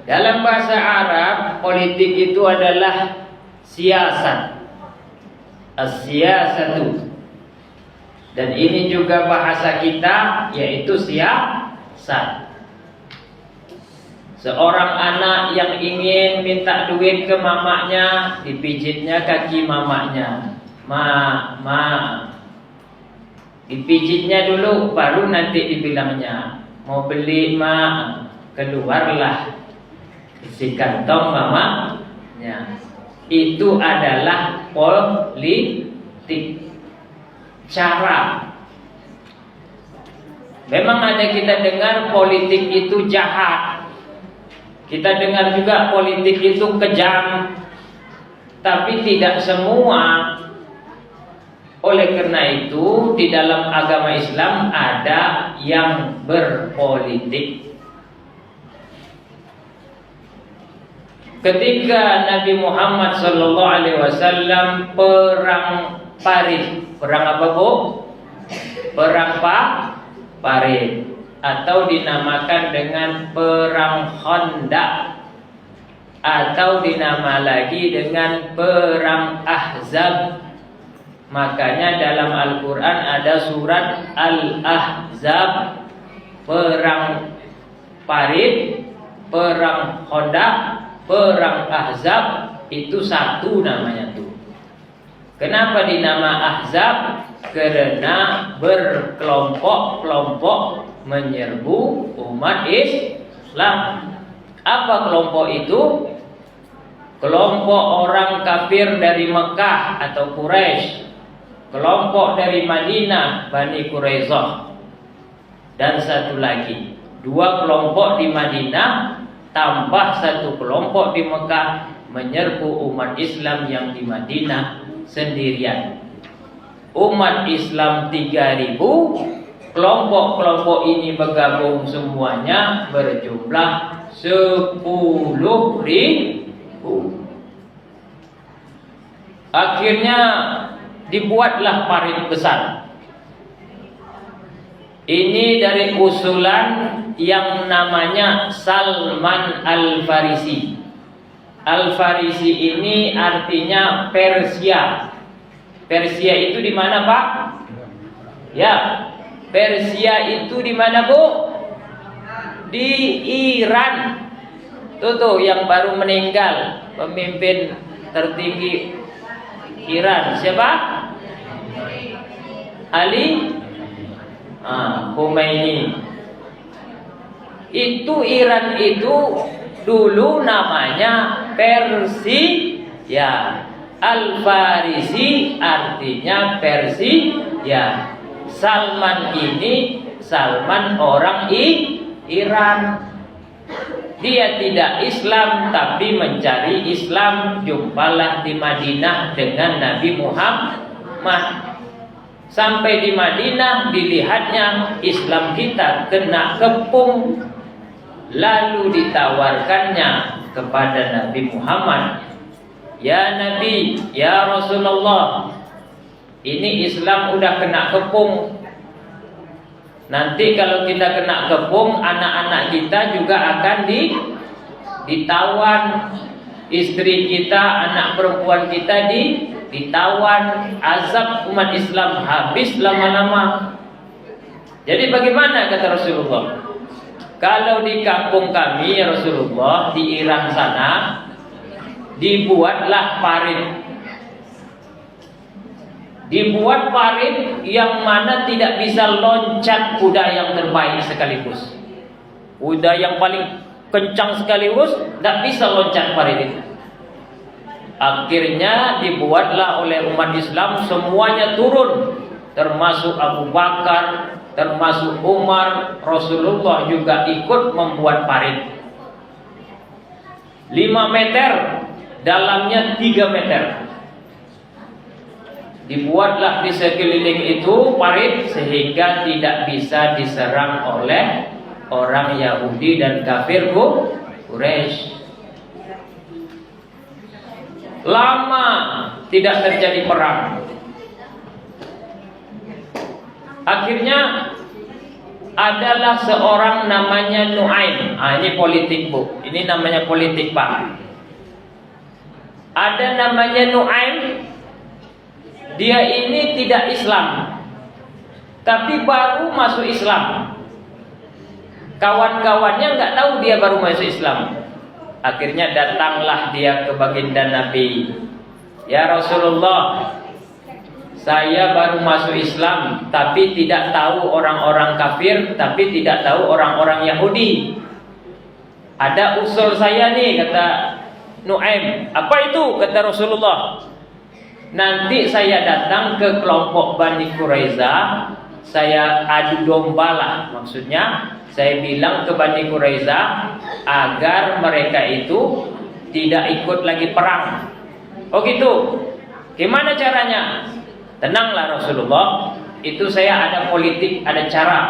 Dalam bahasa Arab, politik itu adalah siasat. As-siyasatu. Dan ini juga bahasa kita, yaitu siasat. Seorang anak yang ingin minta duit ke mamanya, dipijitnya kaki mamanya. Dipijitnya dulu, baru nanti dibilangnya, mau beli keluarlah isi kantong mamanya. Itu adalah politik. Cara. Memang ada kita dengar politik itu jahat. Kita dengar juga politik itu kejam. Tapi tidak semua. Oleh karena itu, di dalam agama Islam ada yang berpolitik. Ketika Nabi Muhammad SAW perang Paris, perang apa bu? Perang Paris, atau dinamakan dengan perang Khandaq, atau dinama lagi dengan perang Ahzab. Makanya dalam Al-Quran ada surat Al-Ahzab, perang Paris, perang Khandaq, perang Ahzab, itu satu namanya tuh. Kenapa dinama Ahzab? Karena berkelompok-kelompok menyerbu umat Islam. Apa kelompok itu? Kelompok orang kafir dari Mekah atau Quraisy, kelompok dari Madinah, Bani Quraisyah, dan satu lagi, dua kelompok di Madinah tambah satu kelompok di Mekah menyerbu umat Islam yang di Madinah sendirian. Umat Islam 3.000, kelompok-kelompok ini bergabung semuanya berjumlah 10.000. Akhirnya dibuatlah parit besar. Ini dari usulan yang namanya Salman Al-Farisi. Al-Farisi ini artinya Persia. Persia itu di mana, Pak? Ya, Persia itu di mana, Bu? Di Iran. Tuh yang baru meninggal, pemimpin tertinggi Iran. Siapa? Ali Khomeini. Itu Iran itu dulu namanya Persia. Al-Farisi artinya Persia. Salman ini Salman orang Iran. Dia tidak Islam tapi mencari Islam. Jumpalah di Madinah dengan Nabi Muhammad. Sampai di Madinah dilihatnya Islam kita kena kepung. Lalu ditawarkannya kepada Nabi Muhammad, ya Nabi, ya Rasulullah, ini Islam udah kena kepung. Nanti kalau kita kena kepung, anak-anak kita juga akan ditawan. Istri kita, anak perempuan kita ditawan. Azab umat Islam habis lama-lama. Jadi bagaimana kata Rasulullah? Kalau di kampung kami ya Rasulullah, di Iran sana, dibuatlah parit. Dibuat parit yang mana tidak bisa loncat kuda yang terbaik sekaligus. Kuda yang paling kencang sekaligus tidak bisa loncat parit itu. Akhirnya dibuatlah oleh umat Islam, semuanya turun, termasuk Abu Bakar, termasuk Umar. Rasulullah juga ikut membuat parit 5 meter, dalamnya 3 meter. Dibuatlah di sekeliling itu parit sehingga tidak bisa diserang oleh orang Yahudi dan kafir Quraisy. Lama tidak terjadi perang. Akhirnya adalah seorang namanya Nuaim. Ini politik, Bu. Ini namanya politik, Pak. Ada namanya Nuaim. Dia ini tidak Islam, tapi baru masuk Islam. Kawan-kawannya nggak tahu dia baru masuk Islam. Akhirnya datanglah dia ke baginda Nabi. Ya Rasulullah, saya baru masuk Islam, tapi tidak tahu orang-orang kafir, tapi tidak tahu orang-orang Yahudi. Ada usul saya nih, kata Nuaim. Apa itu? Kata Rasulullah. Nanti saya datang ke kelompok Bani Quraidah, saya adu domba lah. Maksudnya saya bilang ke Bani Quraidah agar mereka itu tidak ikut lagi perang. Oh gitu. Gimana caranya? Tenanglah Rasulullah, itu saya ada politik, ada cara.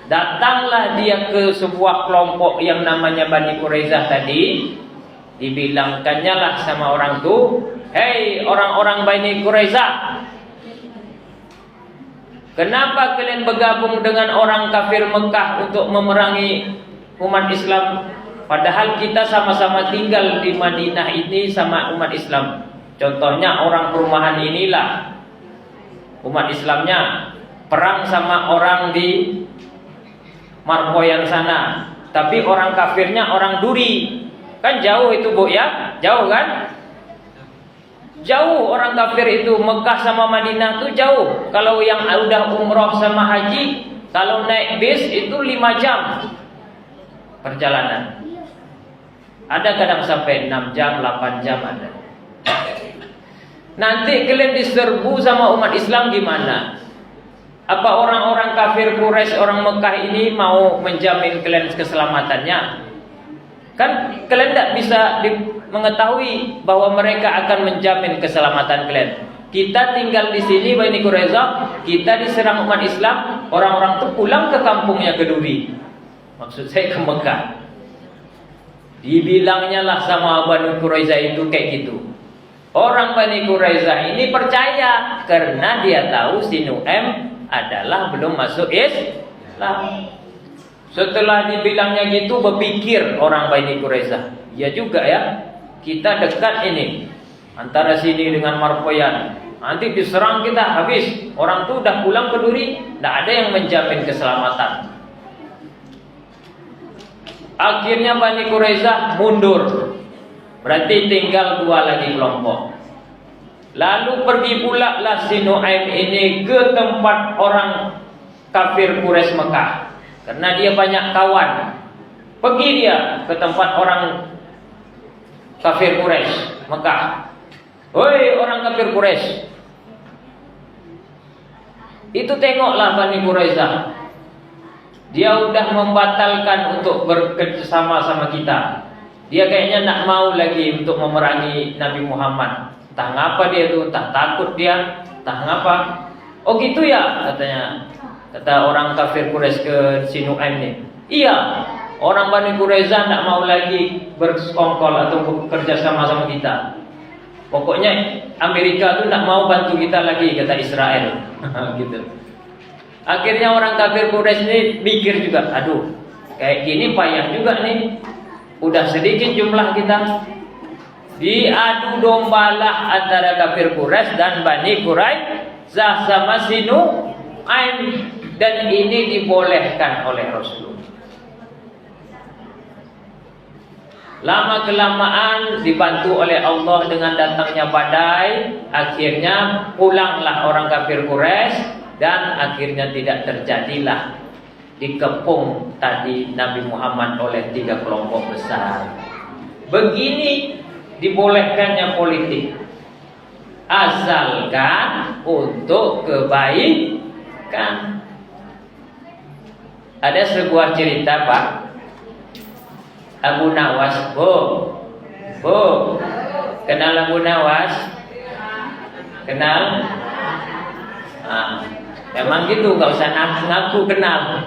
Datanglah dia ke sebuah kelompok yang namanya Bani Quraidah tadi. Dibilangkannya lah sama orang tu, hei orang-orang Bani Quraidah, kenapa kalian bergabung dengan orang kafir Mekah untuk memerangi umat Islam? Padahal kita sama-sama tinggal di Madinah ini sama umat Islam. Contohnya orang perumahan inilah umat Islamnya perang sama orang di Marpoyan sana, tapi orang kafirnya orang Duri. Kan jauh itu, Bu, ya? Jauh kan? Jauh orang kafir itu. Mekah sama Madinah itu jauh. Kalau yang udah umroh sama haji, kalau naik bis itu 5 jam perjalanan. Ada kadang sampai 6 jam, 8 jam ada. Nanti kalian diserbu sama umat Islam gimana? Apa orang-orang kafir Quraisy, orang Mekah ini mau menjamin kalian keselamatannya? Kan kalian tidak bisa mengetahui bahwa mereka akan menjamin keselamatan kalian. Kita tinggal di sini Bani Quraidah, kita diserang umat Islam, orang-orang itu pulang ke kampungnya ke Duri. Maksud saya ke Mekah. Dibilangnya lah sama Bani Quraidah itu kayak gitu. Orang Bani Quraidah ini percaya karena dia tahu si Nuaim adalah belum masuk Islam. Setelah dibilangnya gitu, berpikir orang Bani Quraidah, ya juga ya, kita dekat ini antara sini dengan Marpoyan, nanti diserang kita habis. Orang tuh udah pulang ke Duri, tidak ada yang menjamin keselamatan. Akhirnya Bani Quraidah mundur, berarti tinggal 2 lagi kelompok. Lalu pergi pula lah si Nuaim ini ke tempat orang kafir Quraisy Mekah. Karena dia banyak kawan. Pergi dia ke tempat orang kafir Quraisy Mekah. Hoi orang kafir Quraisy, itu tengoklah Bani Quraidah. Dia udah membatalkan untuk bekerjasama sama kita. Dia kayaknya nak mau lagi untuk memerangi Nabi Muhammad. Entah ngapa dia tuh, entah takut dia, entah ngapa. Oh gitu ya katanya. Kata orang kafir Quraisy ke si Nuaim nih. Iya, orang Bani Quraidah tidak mau lagi bersekongkol atau bekerja sama kita. Pokoknya Amerika tuh tidak mau bantu kita lagi, kata Israel. Gitu. Akhirnya orang kafir Quraisy ini mikir juga, aduh, kayak gini payah juga nih. Udah sedikit jumlah kita. Diadu dombalah antara kafir Quraisy dan Bani Quraidah sama si Nuaim. Dan ini dibolehkan oleh Rasulullah. Lama-kelamaan dibantu oleh Allah dengan datangnya badai. Akhirnya pulanglah orang kafir Quraisy. Dan akhirnya tidak terjadilah dikepung tadi Nabi Muhammad oleh 3 kelompok besar. Begini dibolehkannya politik, asalkan untuk kebaikan. Ada sebuah cerita, Pak. Abu Nawas, Bu, kenal Abu Nawas? Kenal? Emang gitu, gak usah ngaku kenal.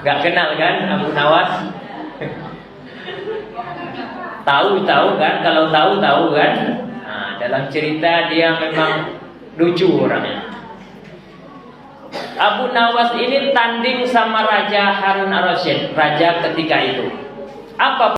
Gak kenal kan Abu Nawas? Tahu kan? Kalau tahu kan? Dalam cerita dia memang lucu orangnya. Abu Nawas ini tanding sama Raja Harun ar-Rasyid, raja ketika itu. Apa